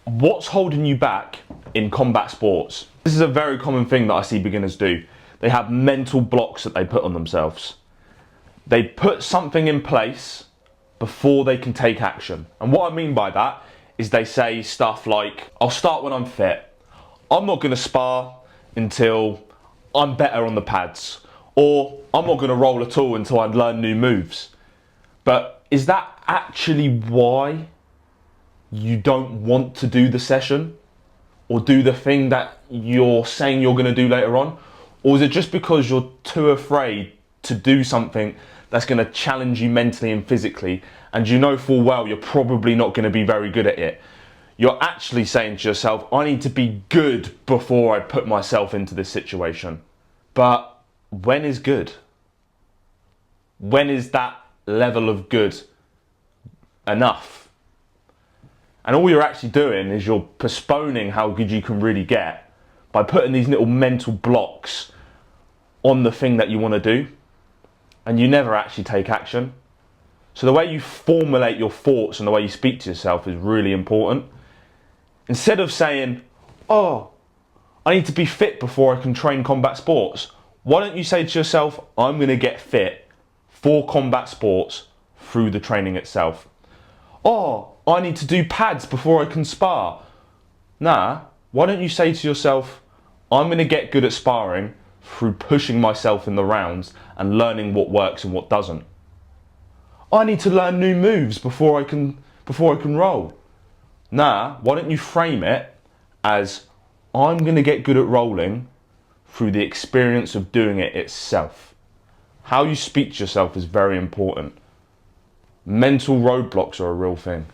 What's holding you back in combat sports? This is a very common thing that I see beginners do. They have mental blocks that they put on themselves. They put something in place before they can take action. And what I mean by that is they say stuff like, I'll start when I'm fit. I'm not going to spar until I'm better on the pads. Or I'm not going to roll at all until I learn new moves. But is that actually why you don't want to do the session or do the thing that you're saying you're going to do later on? Or is it just because you're too afraid to do something that's going to challenge you mentally and physically, and you know full well you're probably not going to be very good at it? You're actually saying to yourself, I need to be good before I put myself into this situation. But when is good? When is that level of good enough? And all you're actually doing is you're postponing how good you can really get by putting these little mental blocks on the thing that you want to do, and you never actually take action. So the way you formulate your thoughts and the way you speak to yourself is really important. Instead of saying, oh, I need to be fit before I can train combat sports, why don't you say to yourself, I'm going to get fit for combat sports through the training itself. Oh, I need to do pads before I can spar. Nah, why don't you say to yourself, I'm going to get good at sparring through pushing myself in the rounds and learning what works and what doesn't. I need to learn new moves before I can roll. Nah, why don't you frame it as, I'm going to get good at rolling through the experience of doing it itself. How you speak to yourself is very important. Mental roadblocks are a real thing.